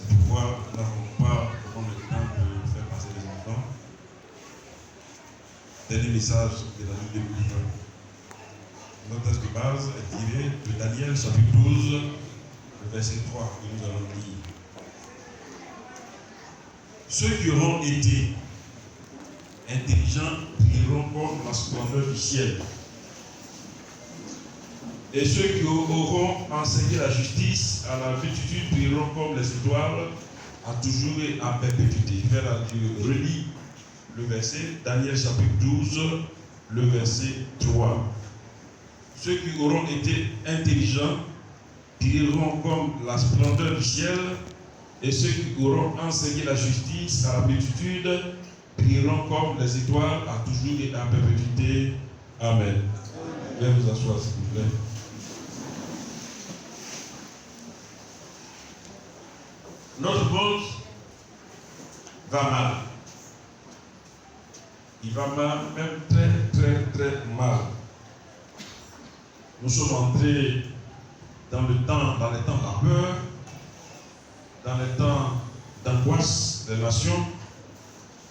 C'est pourquoi nous n'avons pas prendre le temps de faire passer les enfants. Dernier message de la Bible de Bible. Notre texte de base est tiré de Daniel chapitre 12, le verset 3 que nous allons lire. Ceux qui auront été intelligents brilleront comme la splendeur du ciel. Et ceux qui auront enseigné la justice à la multitude brilleront comme les étoiles à toujours et à perpétuité. Je relis le verset, Daniel chapitre 12, le verset 3. Ceux qui auront été intelligents brilleront comme la splendeur du ciel, et ceux qui auront enseigné la justice à la multitude brilleront comme les étoiles à toujours et à perpétuité. Amen. Veuillez vous asseoir, s'il vous plaît. Notre monde va mal. Il va mal, même très mal. Nous sommes entrés dans les temps de la peur, dans les temps d'angoisse des nations,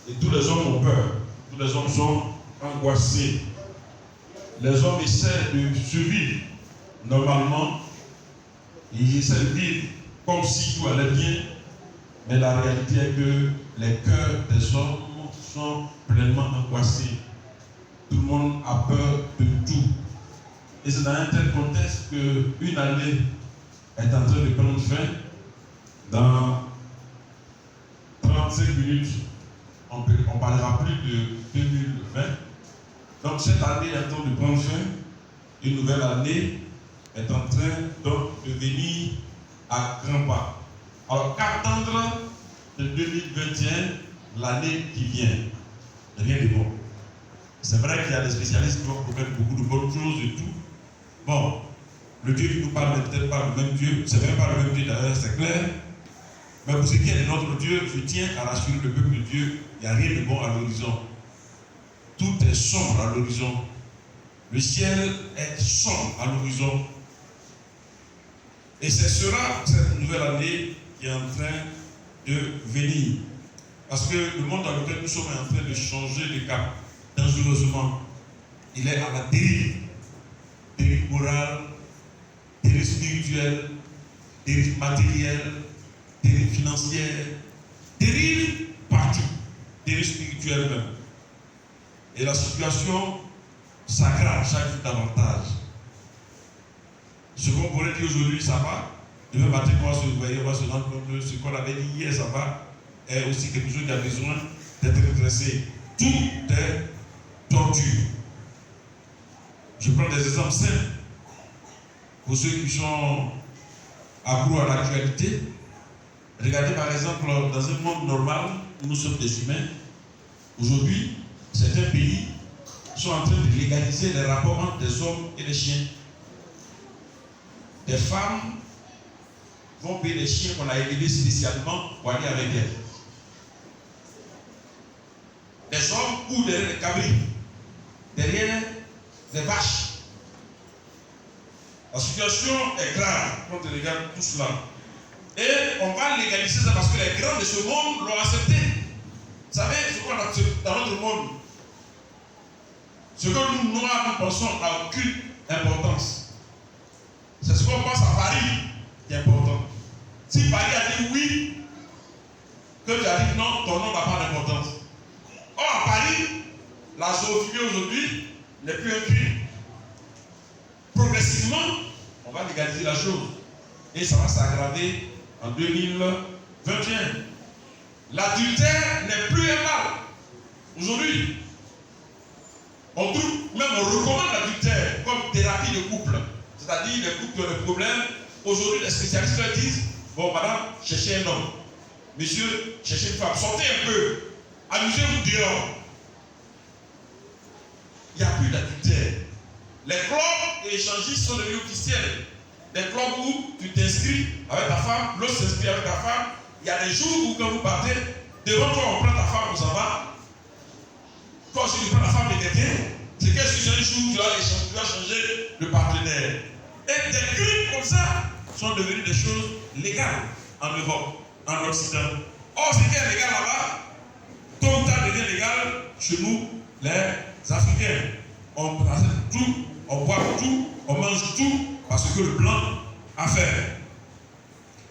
et tous les hommes ont peur. Tous les hommes sont angoissés. Les hommes essaient de survivre normalement. Ils essaient de vivre comme si tout allait bien, mais la réalité est que les cœurs des hommes sont pleinement angoissés. Tout le monde a peur de tout. Et c'est dans un tel contexte qu'une année est en train de prendre fin. Dans 35 minutes, on ne parlera plus de 2020. Donc cette année est en train de prendre fin. Une nouvelle année est en train donc de venir à grands pas. Alors qu'attendre de 2021, l'année qui vient? Rien de bon. C'est vrai qu'il y a des spécialistes qui vont promettre beaucoup de bonnes choses et tout. Bon, le Dieu qui nous parle n'est peut-être pas le même Dieu, c'est même pas le même Dieu d'ailleurs, c'est clair. Mais pour ce qui est de notre Dieu, je tiens à rassurer le peuple de Dieu, il n'y a rien de bon à l'horizon. Tout est sombre à l'horizon. Le ciel est sombre à l'horizon. Et ce sera cette nouvelle année qui est en train de venir. Parce que le monde dans lequel nous sommes est en train de changer de cap dangereusement. Il est à la dérive. Dérive morale, dérive spirituelle, dérive matérielle, dérive financière, dérive partout, dérive spirituelle même. Et la situation s'aggrave chaque jour davantage. Ce qu'on pourrait dire aujourd'hui, ça va. Demain matin, on va se réveiller, on va se rendre compte que ce qu'on avait dit hier, ça va. Est aussi quelque chose qui a besoin d'être redressé. Tout est torture. Je prends des exemples simples. Pour ceux qui sont accros à l'actualité, regardez par exemple dans un monde normal où nous sommes des humains. Aujourd'hui, certains pays sont en train de légaliser les rapports entre des hommes et des chiens. Des femmes vont payer les chiens qu'on a élevés spécialement pour aller avec elles. Des hommes courent derrière les cabris, derrière les vaches. La situation est grave quand on regarde tout cela. Et on va légaliser ça parce que les grands de ce monde l'ont accepté. Vous savez ce qu'on accepte dans notre monde? Ce que nous noirs nous pensons n'a aucune importance. C'est ce qu'on pense à Paris qui est important. Si Paris a dit oui, que tu as dit non, ton nom n'a pas d'importance. Or à Paris, la zoophilie aujourd'hui n'est plus un crime. Progressivement, on va légaliser la chose. Et ça va s'aggraver en 2021. L'adultère n'est plus un mal. Aujourd'hui, on trouve, même on recommande l'adultère comme thérapie de couple. C'est-à-dire les couples qui ont des problèmes. Aujourd'hui, les spécialistes leur disent, bon madame, cherchez un homme. Monsieur, cherchez une femme. Sortez un peu. Amusez-vous dehors. Il n'y a plus d'adultère. Les clubs et échangistes sont devenus officiels. Des clubs où tu t'inscris avec ta femme, l'autre s'inscrit avec ta femme. Il y a des jours où quand vous partez, devant toi on prend ta femme, on s'en va. Quand si tu prends ta femme de quelqu'un, c'est qu'est-ce que un jour tu vas changer de partenaire. Et des crimes comme ça sont devenus des choses légales en Europe. en Occident. Or, ce qui est légal là-bas, tôt ou tard devient légal chez nous, les Africains. On pratique tout, on boit tout, on mange tout, parce que le blanc a fait.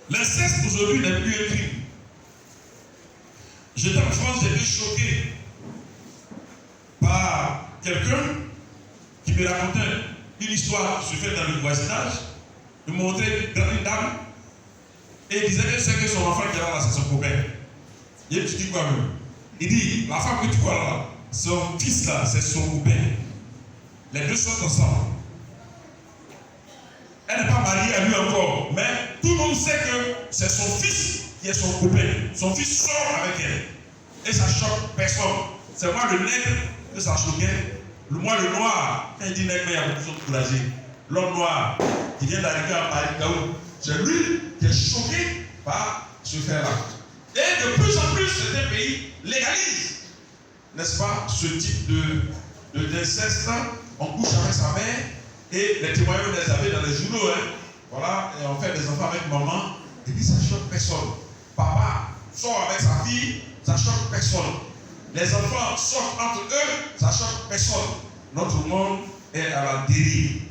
L'inceste aujourd'hui n'est plus un crime. J'étais en France, j'étais choqué par quelqu'un qui me racontait une histoire qui se fait dans le voisinage. Il me montrait une dame et il disait que c'est que son enfant qui est là, c'est son copain. Et tu dis quoi même? Il dit, la femme que tu vois là, son fils là, c'est son copain. Les deux sont ensemble. Elle n'est pas mariée à lui encore, mais tout le monde sait que c'est son fils qui est son copain. Son fils sort avec elle. Et ça choque personne. C'est moi le nègre que ça choquait. Moi le noir, quand il dit nègre, il y a beaucoup de choses courageuses. L'homme noir qui vient d'arriver à Paris, c'est lui qui est choqué par ce fait-là. Et de plus en plus, certains pays légalisent, n'est-ce pas, ce type d'inceste. On couche avec sa mère et les témoignages, on les avait dans les journaux. Voilà, et on fait des enfants avec maman. Et puis ça choque personne. Papa sort avec sa fille, ça choque personne. Les enfants sortent entre eux, ça choque personne. Notre monde est à la dérive.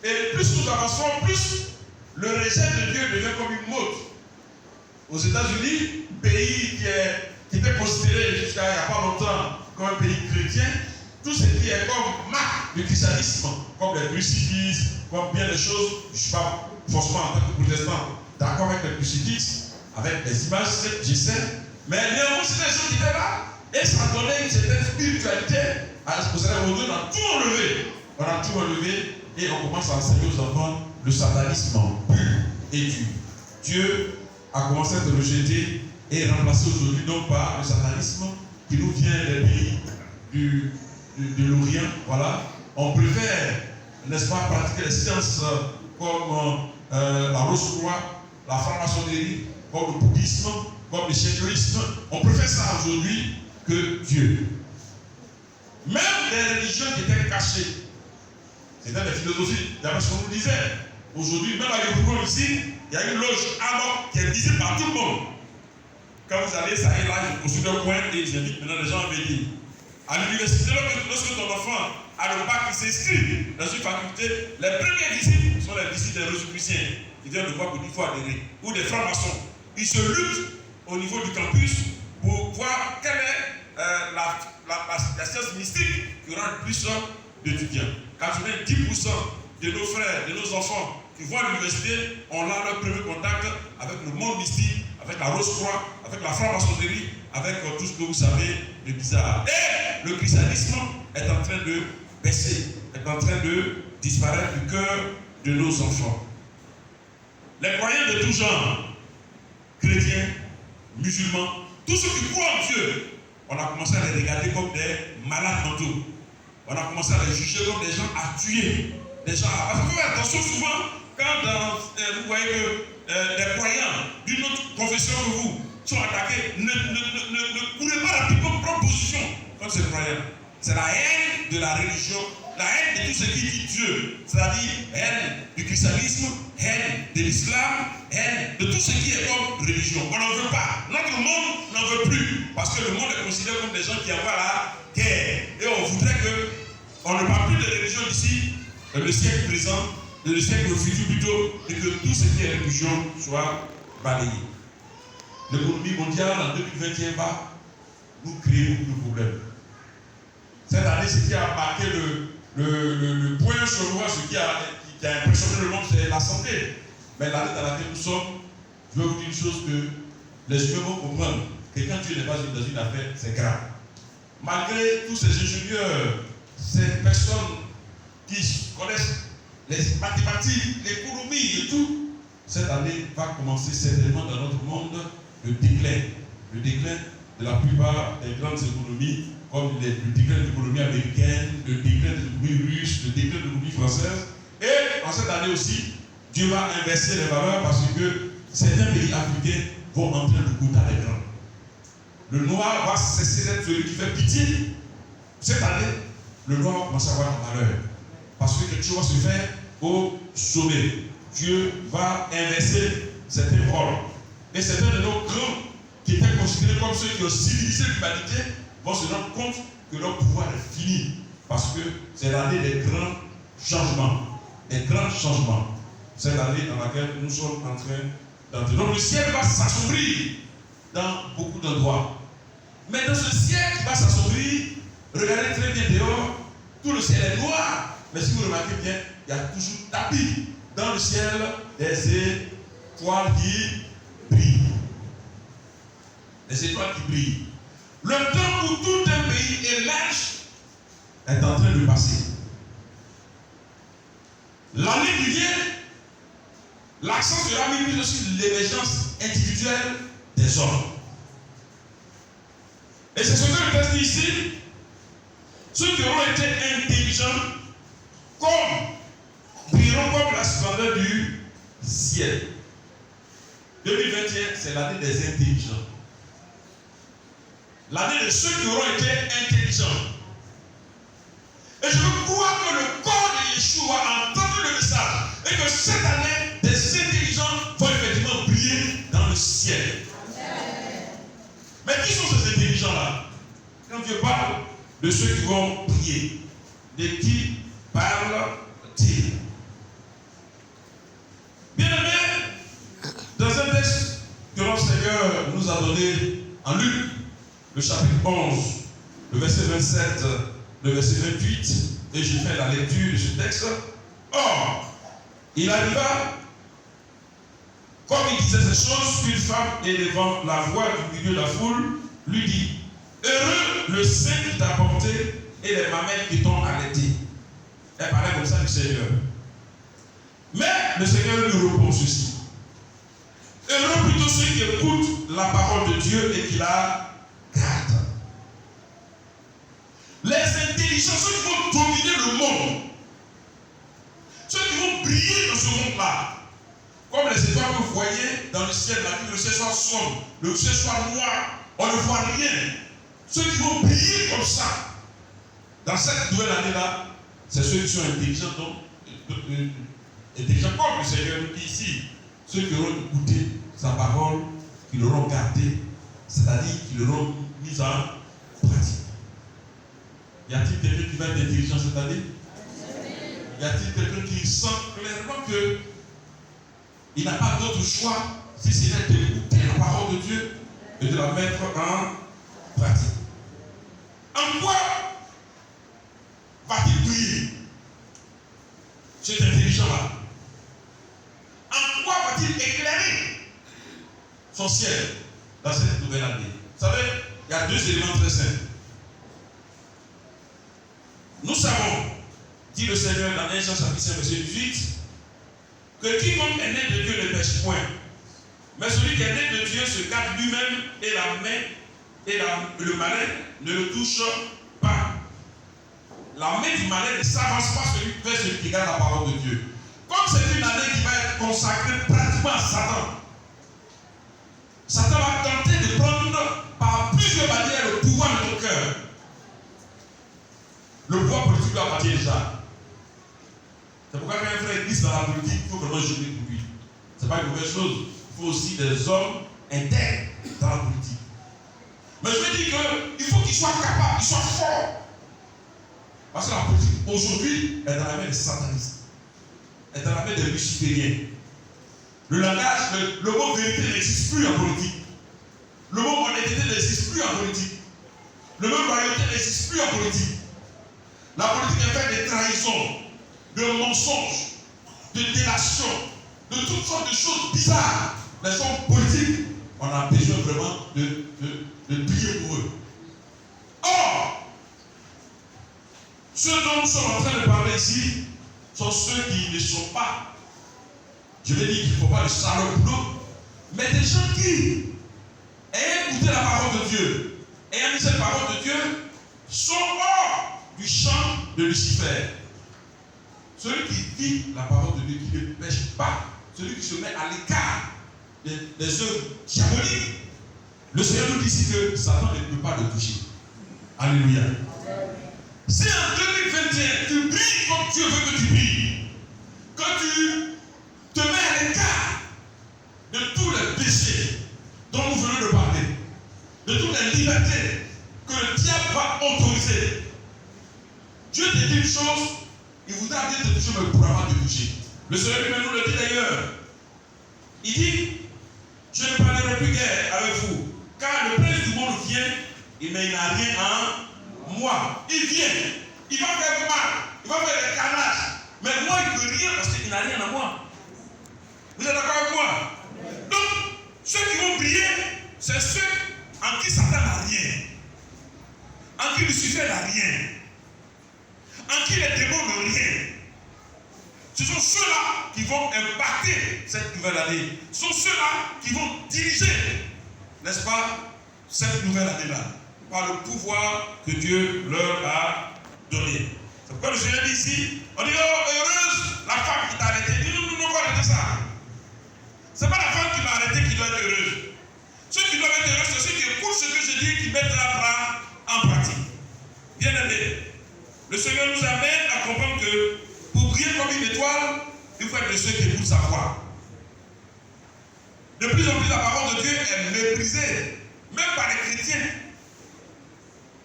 Et plus nous avançons, plus le rejet de Dieu devient comme une mode. Aux États-Unis, pays qui était considéré jusqu'à il n'y a pas longtemps comme un pays chrétien, tout ce qui est comme marque du christianisme, comme les crucifixes, comme bien des choses, je ne suis pas forcément en tant que protestant d'accord avec les crucifixes, avec les images, je sais, mais néanmoins, c'était des choses qui étaient là, et ça donnait une certaine spiritualité à ce que ça on a tout enlevé. On a tout enlevé, et on commence à enseigner aux enfants le satanisme pur et dur. Dieu a commencé à être rejeté et remplacé aujourd'hui donc par le satanisme qui nous vient des pays de l'Orient. Voilà. On préfère, n'est-ce pas, pratiquer les sciences comme la Rose-Croix, la franc-maçonnerie, comme le bouddhisme, comme le secularisme. On préfère ça aujourd'hui que Dieu. Même les religions qui étaient cachées, c'était des philosophies, d'après ce qu'on nous disait. Aujourd'hui, même à Yopougon ici, il y a une loge alors qui est visible par tout le monde. Quand vous allez, ça est là, je construis un coin et j'invite maintenant les gens à venir. À l'université, lorsque ton enfant a le bac qui s'inscrit dans une faculté, les premiers disciples sont les disciples des Rosicruciens. Ils viennent de voir qu'il faut adhérer. Ou des francs-maçons. Ils se luttent au niveau du campus pour voir quelle est la science mystique qui aura le plus d'étudiants. 90% de nos frères, de nos enfants qui vont à l'université ont là leur premier contact avec le monde mystique, avec la Rose-Croix, avec la franc-maçonnerie, avec tout ce que vous savez de bizarre. Et le christianisme est en train de baisser, est en train de disparaître du cœur de nos enfants. Les croyants de tout genre, chrétiens, musulmans, tous ceux qui croient en Dieu, on a commencé à les regarder comme des malades mentaux. On a commencé à les juger comme des gens à tuer. Des gens à... Parce que faites attention souvent, quand vous voyez que des croyants d'une autre confession que vous sont attaqués, ne courez pas rapidement prendre position contre ces croyants. C'est la haine de la religion, la haine de tout ce qui dit Dieu, c'est-à-dire haine du christianisme, haine de l'islam, haine de tout ce qui est comme religion. On n'en veut pas. Notre monde n'en veut plus, parce que le monde est considéré comme des gens qui envoient la guerre. Et on voudrait qu'on ne parle plus de religion d'ici, le siècle présent, le siècle futur plutôt, et que tout ce qui est religion soit balayé. L'économie mondiale en 2021 va nous créer beaucoup de problèmes. Cette année, ce qui a marqué le point sur moi, ce qui a impressionné le monde, c'est la santé. Mais l'année dans laquelle nous sommes, je vais vous dire une chose que les humains vont comprendre, que quand Dieu n'est pas dans une affaire, c'est grave. Malgré tous ces ingénieurs, ces personnes qui connaissent les mathématiques, l'économie et tout, cette année va commencer certainement dans notre monde le déclin de la plupart des grandes économies, comme le déclin de l'économie américaine, le déclin de l'économie russe, le déclin de l'économie française. Et en cette année aussi, Dieu va inverser les valeurs parce que certains pays africains vont entrer le coup à l'écran. Le noir va cesser d'être celui qui fait pitié. Cette année, le noir va commencer à avoir la valeur. Parce que quelque chose va se faire au sommet. Dieu va inverser certains rôles. Et certains de nos grands qui étaient considérés comme ceux qui ont civilisé l'humanité vont se rendre compte que leur pouvoir est fini. Parce que c'est l'année des grands changements. Des grands changements. C'est l'année dans laquelle nous sommes en train d'entrer. Donc le ciel va s'assombrir dans beaucoup d'endroits. Mais dans ce ciel qui va s'assombrir, regardez très bien dehors, tout le ciel est noir. Mais si vous remarquez bien, il y a toujours tapis dans le ciel des étoiles qui brillent. Les étoiles qui brillent. Le temps où tout un pays émerge est en train de passer. L'année qui vient, l'accent sera mis plus sur l'émergence individuelle des hommes. Et c'est ce que le texte dit ici. Ceux qui auront été intelligents, brilleront comme la splendeur du ciel. 2021, c'est l'année des intelligents. L'année de ceux qui auront été intelligents. Et je crois que le corps de Yeshua a entendu le message. Et que cette année, des intelligents vont effectivement briller dans le ciel. Mais qui sont ces intelligents-là? Quand Dieu parle de ceux qui vont prier, de qui parle-t-il? Bien-aimé, dans un texte que notre Seigneur nous a donné en Luc, le chapitre 11, le verset 27, le verset 28, et j'ai fait la lecture de ce texte. Or, il arriva, comme il disait ces choses, qu'une femme élevant la voix du milieu de la foule lui dit: heureux le sein qui t'a porté et les mamelles qui t'ont allaité. Elle parlait comme ça du Seigneur. Mais le Seigneur lui répond ceci: heureux plutôt ceux qui écoutent la parole de Dieu et qui la gardent. Les intelligents, ceux qui vont dominer le monde, ceux qui vont briller dans ce monde-là, comme les étoiles que vous voyez dans le ciel, le ciel soit sombre, le ciel soit noir, on ne voit rien. Ceux qui vont briller comme ça, dans cette nouvelle année-là, c'est ceux qui sont intelligents, intelligents comme le Seigneur nous dit ici. Ceux qui auront écouté sa parole, qui l'auront gardé, c'est-à-dire qui l'auront mis en pratique. Y a-t-il quelqu'un qui va être intelligent cette année? Y a-t-il quelqu'un qui sent clairement qu'il n'a pas d'autre choix si ce n'est d'écouter la parole de Dieu et de la mettre en pratique? En quoi va-t-il briller cet intelligent-là? En quoi va-t-il éclairer son ciel dans cette nouvelle année? Vous savez, il y a deux éléments très simples. Nous savons, dit le Seigneur dans 1 Jean chapitre 5, verset 18, que quiconque est né de Dieu ne pêche point. Mais celui qui est né de Dieu se garde lui-même et la main et le malin ne le touche pas. La main du malin ne s'avance pas vers celui qui garde la parole de Dieu. Comme c'est une année qui va être consacrée pratiquement à Satan, Satan va tenter de prendre par plusieurs manières le pouvoir de ton cœur. Le pouvoir politique lui appartient déjà. C'est pourquoi quand un frère glisse dans la politique, il faut vraiment jouer pour lui. Ce n'est pas une mauvaise chose. Il faut aussi des hommes intègres dans la politique. Mais je veux dire qu'il faut qu'ils soient capables, qu'ils soient forts. Parce que la politique, aujourd'hui, est dans la main des satanistes. Est dans la main des lucifériens. Le langage, le mot vérité n'existe plus en politique. Le mot honnêteté n'existe plus en politique. Le mot loyauté n'existe plus en politique. La politique est faite de trahisons, de mensonges, de délations, de toutes sortes de choses bizarres. Les hommes politiques, on a besoin vraiment de prier pour eux. Or, ceux dont nous sommes en train de parler ici sont ceux qui ne sont pas, je vais dire qu'il ne faut pas le saloplo, mais des gens qui, ayant écouté la parole de Dieu, ayant mis cette parole de Dieu, sont hors du champ de Lucifer. Celui qui vit la parole de Dieu, qui ne pêche pas, celui qui se met à l'écart des œuvres diaboliques, le Seigneur nous dit ici que Satan ne peut pas le toucher. Alléluia. Si en 2021 tu brilles comme Dieu veut que tu brilles, que tu te mets à l'écart de tous les péchés, liberté que le diable va autoriser. Dieu te dit une chose, il voudra bien te toucher, mais il ne pourra pas te toucher. Le Seigneur lui-même nous le dit d'ailleurs. Il dit, je ne parlerai plus guère avec vous, car le prince du monde vient, mais il n'a rien en moi. Il vient, il va faire mal, il va faire des carnages, mais moi il ne peut rien parce qu'il n'a rien en moi. Vous êtes d'accord avec moi? Donc, ceux qui vont briller, c'est ceux en qui Satan n'a rien, en qui Lucifer n'a rien, en qui les démons n'ont rien. Ce sont ceux-là qui vont impacter cette nouvelle année. Ce sont ceux-là qui vont diriger, n'est-ce pas, cette nouvelle année-là, par le pouvoir que Dieu leur a donné. C'est pourquoi le Seigneur dit ici, on dit, oh, heureuse la femme qui t'a arrêté. Il dit, nous ne pas arrêter ça. Ce n'est pas la femme qui m'a arrêté qui doit être heureuse. Ceux qui doivent être heureux, c'est ceux qui écoutent ce que je dis et qui mettent la en pratique. Bien aimé, le Seigneur nous amène à comprendre que pour briller comme une étoile, il faut être de ceux qui écoutent sa voix. De plus en plus, la parole de Dieu est méprisée, même par les chrétiens.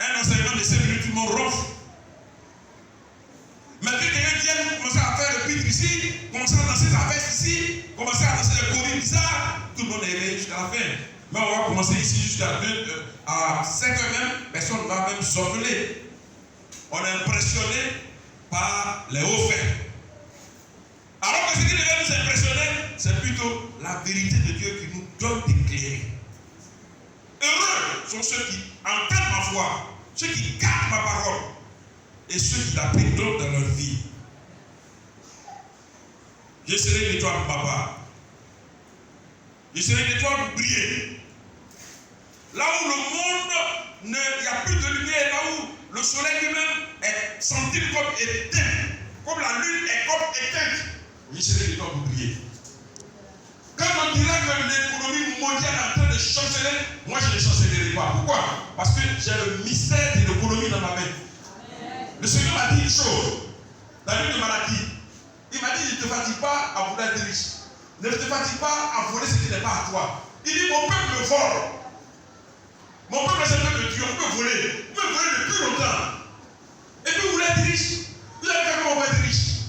Un enseignement de 5 minutes, tout le monde ronfle. Mais que quelqu'un vienne commencer à faire le pitre ici, commencer à danser la veste ici, commencer à danser le choris bizarre, tout le monde est éveillé jusqu'à la fin. Mais on va commencer ici jusqu'à 5 heures même, personne ne va même s'orgueiller. On est impressionné par les hauts faits. Alors que ce qui devait nous impressionner, c'est plutôt la vérité de Dieu qui nous donne d'éclairer. Heureux sont ceux qui entendent ma voix, ceux qui gardent ma parole et ceux qui l'appliquent dans leur vie. Je serai une étoile pour papa. Je serai une étoile pour briller. Là où le monde, il n'y a plus de lumière, là où le soleil lui-même est senti comme éteint, comme la lune est comme éteinte, je serai une étoile pour briller. Quand on dira que l'économie mondiale est en train de chanceler, moi je ne chancelerai pas. Pourquoi? Parce que j'ai le mystère de l'économie dans ma main. Le Seigneur m'a dit une chose, dans une maladie. Il m'a dit, ne te fatigue pas à vouloir être riche. Ne te fatigue pas à voler ce qui n'est pas à toi. Il dit, mon peuple me vole. Mon peuple est un peuple de Dieu, on peut voler. Vous pouvez voler depuis longtemps. Et puis vous voulez être riche. Vous allez faire comment on va être riche?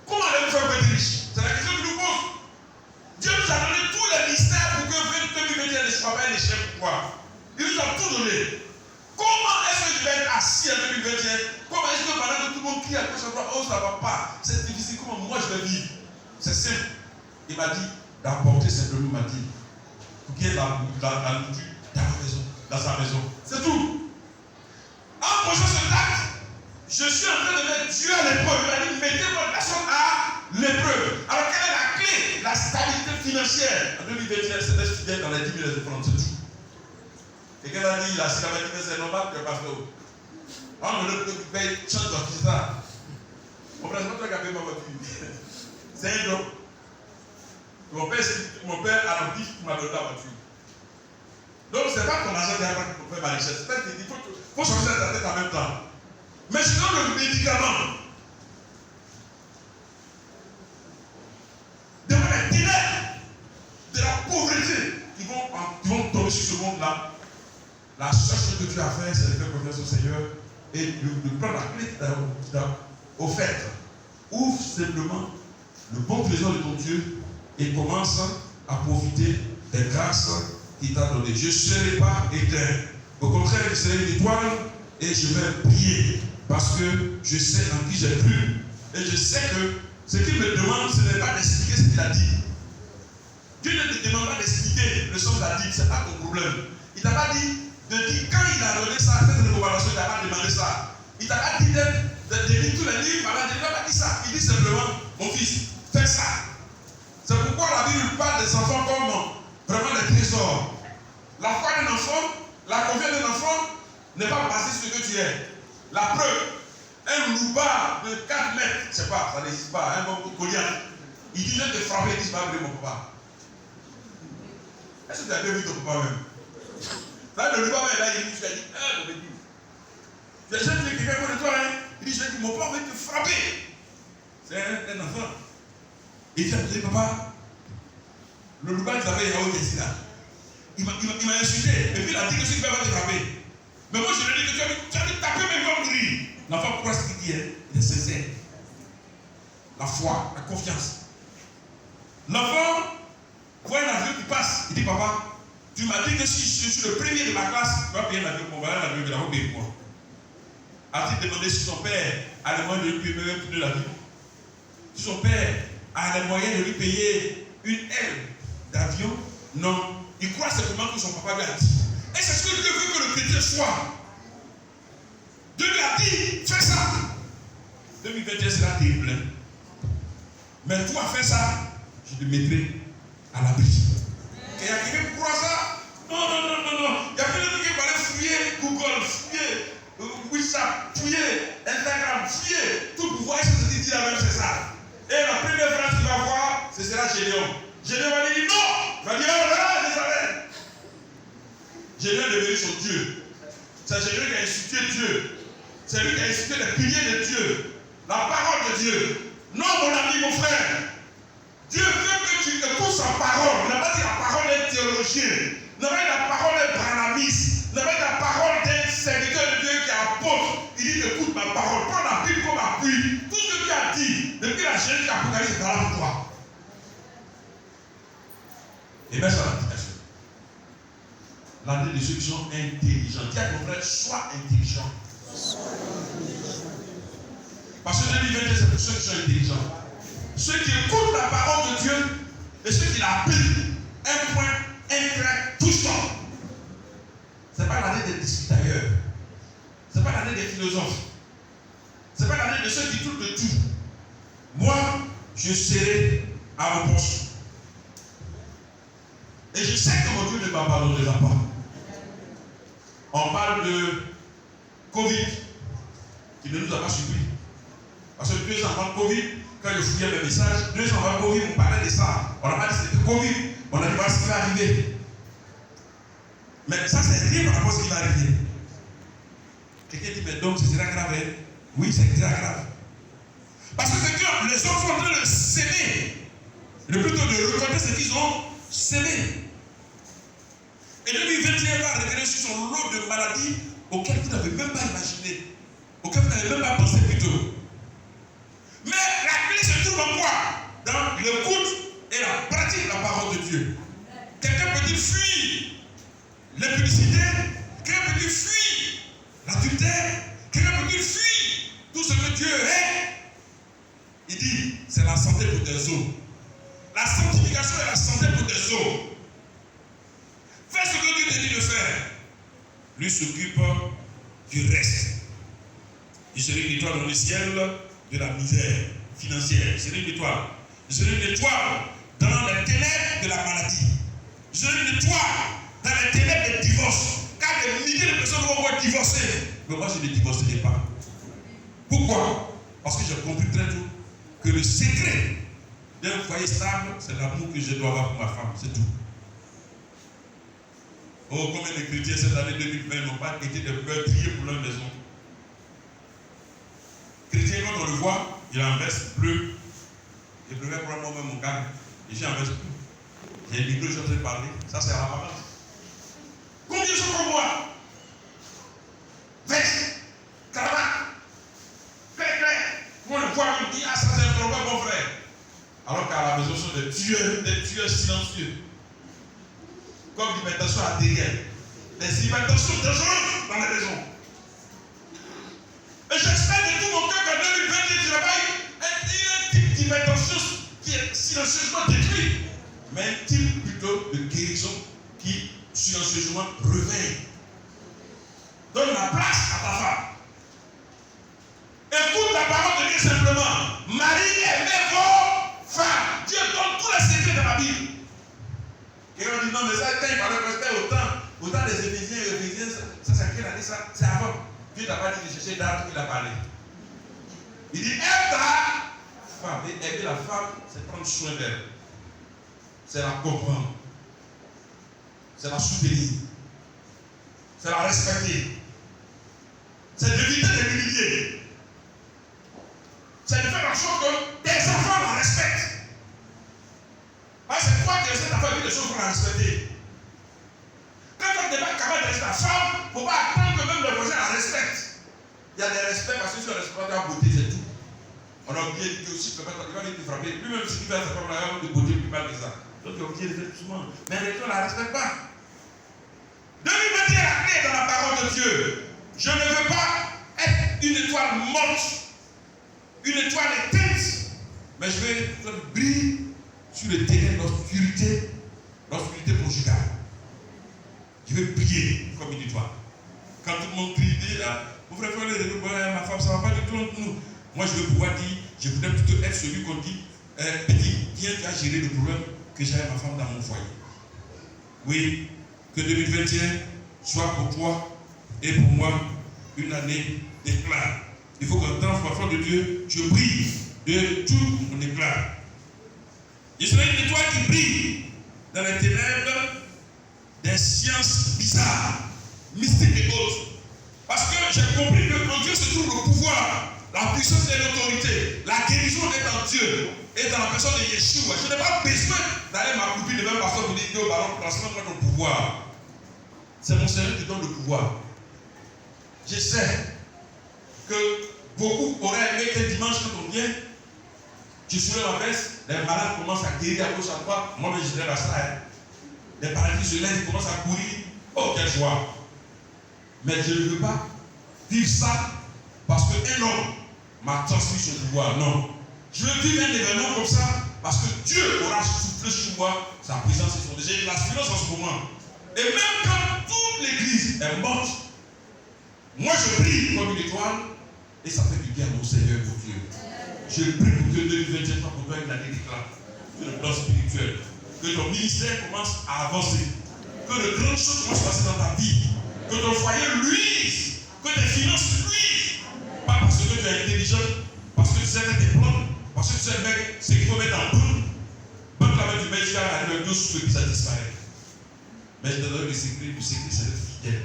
Comment allez-vous faire pour être riche? C'est la question qu'il nous pose. Dieu nous a donné tous les mystères pour que 2021 ne soit pas un échec. Pourquoi? Il nous a tout donné. Comment est-ce que je vais être assis en 2021? Comment est-ce que pendant que tout le monde crie à gauche à droite, oh ça ne va pas, c'est difficile, comment moi je vais vivre? C'est simple. Il m'a dit d'apporter simplement, il m'a dit, pour qu'il y ait la nourriture dans la maison, dans sa maison. C'est tout. En posant cet acte, je suis en train de mettre Dieu à l'épreuve. Il m'a dit, mettez votre personne à l'épreuve. Alors quelle est la clé? La stabilité financière. En 2021, c'est d'être fidèle dans les 10 000 offrandes, c'est tout. Et qu'elle a dit, la stabilité, c'est normal que pas fait. On me le paye, change de ça. Mon frère, c'est pas toi qui ma voiture. C'est un don. Mon père adoptif m'a donné la voiture. Donc, ce n'est pas ton argent qui a fait ma richesse. Il faut changer ta tête en même temps. Mais sinon, le médicament, devant les ténèbres de la pauvreté qui vont tomber sur ce monde-là, la seule chose que tu as à faire, c'est de faire confiance au Seigneur et de prendre la clé qui t'a offerte. Ouvre simplement le bon trésor de ton Dieu et commence à profiter des grâces qu'il t'a données. Je ne serai pas éteint. Au contraire, je serai une étoile et je vais briller parce que je sais en qui j'ai cru. Et je sais que ce qu'il me demande, ce n'est pas d'expliquer ce qu'il a dit. Dieu ne te demande pas d'expliquer le sens de la Bible, ce n'est pas ton problème. Il ne t'a pas dit de dire quand il a donné ça, cette recommandation, il ne t'a pas demandé ça. Il ne t'a pas dit de lire tous les livres, il ne t'a pas dit ça. Il dit simplement, mon fils, fais ça. C'est pourquoi la Bible parle des enfants comme vraiment des trésors. La foi d'un enfant, la confiance d'un enfant n'est pas basée sur ce que tu es. La preuve, un loupard de 4 mètres, je ne sais pas, ça n'existe pas, un bon collier. Il dit, je vais te frapper, il dit, je vais appeler mon papa. Est-ce que tu as bien vu ton papa même? Là, le loupard est là, il dit, mon bébé. Tu as jamais vu quelqu'un de toi, hein? Il dit, mon papa va te frapper. C'est un enfant. Il dit, papa, le loupard qui s'appelle Yahoo Kessi là, il m'a insulté. Et puis il a dit que ce qui va te frapper. Mais moi, je lui ai dit que tu as dû taper, mais il va mourir. L'enfant croit ce qu'il dit, hein? Il est sincère. La foi, la confiance. L'enfant voit un avion qui passe. Il dit, papa, tu m'as dit que si je suis le premier de ma classe, tu vas payer l'avion. Bon, voilà l'avion, il va payer pour moi. A-t-il demandé si son père a les moyens de lui payer un de l'avion? Si son père a les moyens de lui payer une aile d'avion? Non. Il croit simplement que son papa lui a dit. Et c'est ce que Dieu veut que le chrétien soit. Dieu lui a dit, fais ça. 2021 sera terrible. Hein? Mais toi, fais ça, je te mettrai à l'abri. Il y a quelqu'un qui croit ça? Non. Il y a quelqu'un qui va aller fouiller Google, fouiller WhatsApp, fouiller Instagram, fouiller tout pour voir ce que tu dis la même, c'est ça. Et la première phrase qu'il va voir, ce sera Gédéon. Gédéon va dire non. Il va dire, oh là, je savais. Gédéon est devenu son Dieu. C'est Gédéon qui a institué Dieu. C'est lui qui a institué les piliers de Dieu. La parole de Dieu. Non, mon ami, mon frère. Dieu veut que tu écoutes sa parole. Il n'a pas dit la parole d'un théologien. Il n'a pas dit la parole d'un branamiste. Il n'a pas dit la parole d'un serviteur de Dieu qui est apôtre. Il dit écoute ma parole. Prends la Bible comme appui. Tout ce que tu as dit depuis la Genèse et l'Apocalypse est là pour toi. Et mets ça dans l'application. L'année de ceux qui sont intelligents. Dis à ton frère, sois intelligent. Parce que 2022, c'est pour ceux qui sont intelligents. Ceux qui écoutent la parole de Dieu et ceux qui l'appliquent. Un point, un trait, tout ça. Ce n'est pas l'année des discutailleurs. Ce n'est pas l'année des philosophes. Ce n'est pas l'année de ceux qui doutent de tout. Moi, je serai à mon poste. Et je sais que mon Dieu ne m'abandonnera pas. On parle de Covid qui ne nous a pas surpris. Parce que 2 ans avant Covid, quand je fouillais mes messages, 2 ans avant Covid, on parlait de ça. On n'a pas dit que c'était Covid. On a dit voilà ce qui va arriver. Mais ça, c'est rien par rapport à ce qui va arriver. Quelqu'un dit, mais donc, ce sera grave. Hein? Oui, c'est très grave. Parce que les hommes sont en train de s'aimer. Le plutôt de reconnaître ce qu'ils ont sémé. Et 2021 va revenir sur son lot de maladies auxquelles vous n'avez même pas imaginé. Auxquelles vous n'avez même pas pensé plutôt. Mais la clé se trouve en quoi? Dans l'écoute et la pratique de la parole de Dieu. Quelqu'un peut dire fuis l'impudicité, quelqu'un peut dire fuis l'adultère, quelqu'un peut dire fuis tout ce que Dieu est. Il dit c'est la santé pour tes os. La sanctification est la santé pour tes os. Fais ce que Dieu te dit de faire. Lui s'occupe du reste. Il serait une étoile dans le ciel de la misère financière. Il serait une étoile. Il serait une étoile dans les ténèbres de la maladie. Il serait une étoile dans les ténèbres des divorces. Car des milliers de personnes vont divorcer. Mais moi, je ne divorcerai pas. Pourquoi? Parce que j'ai compris très tôt que le secret d'un foyer stable, c'est l'amour que je dois avoir pour ma femme. C'est tout. Oh, combien de chrétiens cette année 2020 n'ont pas été des meurtriers pour leur maison? Chrétien, quand on le voit, il a un veste bleu. Je préfère prendre moi-même mon gars. Et j'ai un veste bleu. J'ai un micro, je suis en train de parler. Ça, c'est à la maman. Combien sont comme moi? Veste, cravate, clair. Moi, le voit, il me dit, ah, ça, c'est un problème, mon frère. Alors qu'à la maison, ce sont des tueurs silencieux. Comme l'alimentation artérielle. Des alimentations dangereuses dans les maisons. Et j'espère de tout mon cœur qu'en 2020, tu travailles un type d'alimentation qui est silencieusement détruit, mais un type plutôt de guérison qui silencieusement réveille. Donne la place à ta femme. Écoute la parole de Dieu simplement. Marie, aimez vos femmes. Dieu donne tous les secrets de la Bible. Et on dit non, mais ça, quand il parlait autant des Éphésiens, ça c'est quelle année ça? C'est avant. Dieu n'a pas dit de chercher d'art qu'il a parlé. Il dit aime ta femme. Et aimer la femme, c'est prendre soin d'elle. C'est la comprendre. C'est la soutenir. C'est la respecter. C'est d'éviter de l'humilier. C'est de faire en sorte que tes enfants la respectent. Parce que c'est toi qui essaie d'avoir des choses pour la respecter. Quand on n'est pas capable de rester ta femme, il ne faut pas attendre que même pas ta beauté, c'est tout. On a oublié de dire aussi que il va te frapper. Lui-même, si tu fais sa femme, la de beauté plus mal que ça. Donc, tu as oublié de faire doucement. Mais les gens ne la respectent pas. 2021, la clé dans la parole de Dieu. Je ne veux pas être une étoile morte, une étoile éteinte, mais je vais briller sur le terrain de l'obscurité conjugale. Je vais briller comme une étoile. Quand tout le monde crie, vous frère, ma femme, ça ne va pas du tout entre nous. Moi, je vais pouvoir dire, je voudrais plutôt être celui qu'on dit, petit, viens, tu as géré le problème que j'ai avec ma femme dans mon foyer. Oui, que 2021 soit pour toi et pour moi une année d'éclat. Il faut qu'en tant qu'enfant de Dieu, je brille de tout mon éclat. Je serai une étoile qui brille dans les ténèbres des sciences bizarres, mystiques et autres. Parce que j'ai compris que en Dieu se trouve le pouvoir, la puissance et l'autorité. La guérison est en Dieu et dans la personne de Yeshua. Je n'ai pas besoin d'aller m'accoupler devant le pasteur pour dire au ballon, transforme-moi ton pouvoir. C'est mon Seigneur qui donne le pouvoir. Je sais que beaucoup auraient aimé que dimanche, quand on vient, tu soulèves la veste, les malades commencent à guérir à gauche à droite. Moi, je dirais à ça. Les paralysés se lèvent, ils commencent à courir. Oh, quelle joie! Mais je ne veux pas vivre ça parce qu'un homme m'a transmis son pouvoir. Non. Je veux vivre un événement comme ça parce que Dieu aura soufflé sur moi sa présence et son désir. J'ai l'assurance en ce moment. Et même quand toute l'église est morte, moi je brille comme une étoile et ça fait du bien à mon Seigneur pour Dieu. Je prie pour que 2021 soit pour toi une année d'éclat, que le plan spirituel, que ton ministère commence à avancer, que de grandes choses commencent à passer dans ta vie, que ton foyer luise, que tes finances luisent, pas parce que tu es intelligent, parce que tu sais faire tes plans, parce que tu sais faire ce qu'il faut mettre en boule. Quand la main du maître jusqu'à la réunion sous le ça disparaît. Mais je te donne le secret c'est d'être fidèle.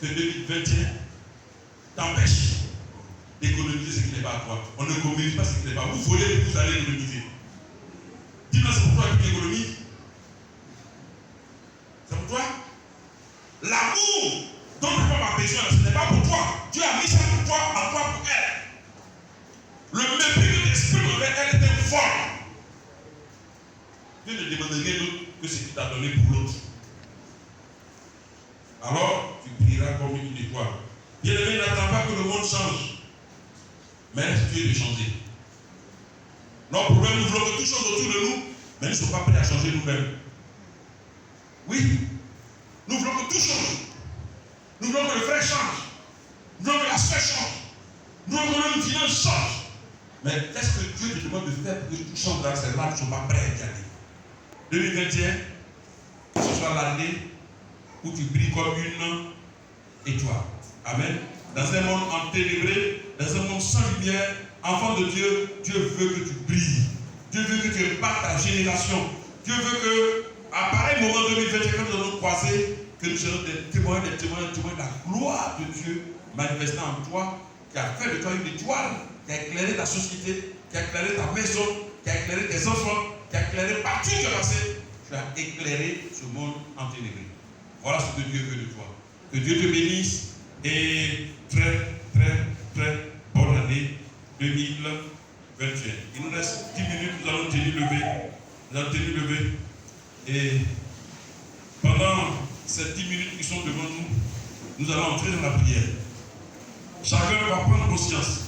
Que 2021 t'empêche d'économiser ce qui n'est pas à toi. On n'économise pas ce qui n'est pas à vous. Vous volez, vous allez économiser. Dis-moi, c'est pour toi que tu économises. C'est pour toi. L'amour dont ta femme a besoin, ce n'est pas pour toi. Dieu a mis ça pour toi, en toi pour elle. Le mépris de l'esprit envers elle était fort. Dieu ne demande rien d'autre que ce qu'il t'a donné pour l'autre. Alors, tu brilleras comme une étoile. Bien-aimé, n'attends pas que le monde change. Mais Dieu est de changer. Nos problèmes, nous voulons que tout change autour de nous, mais nous ne sommes pas prêts à changer nous-mêmes. Oui, nous voulons que tout change. Nous voulons que le frère change. Nous voulons que la soeur change. Nous voulons que notre finance change. Mais qu'est-ce que Dieu te demande de faire pour que tout change dans ces là qui ne sont pas prêts à y aller? 2021, que ce soit l'année où tu brilles comme une étoile. Amen. Dans un monde enténébré, dans un monde sans lumière, enfant de Dieu, Dieu veut que tu brilles. Dieu veut que tu impartes ta génération. Dieu veut que, à pareil moment 2021, quand nous allons croiser, que nous serons des témoins de la gloire de Dieu manifestant en toi, qui a fait de toi une étoile, qui a éclairé ta société, qui a éclairé ta maison, qui a éclairé tes enfants, qui a éclairé partout où tu as passé. Tu as éclairé ce monde enténébré. Voilà ce que Dieu veut de toi. Que Dieu te bénisse et très bonne année 2021. Il nous reste 10 minutes, nous allons tenir levé. Et pendant ces 10 minutes qui sont devant nous, nous allons entrer dans la prière. Chacun va prendre conscience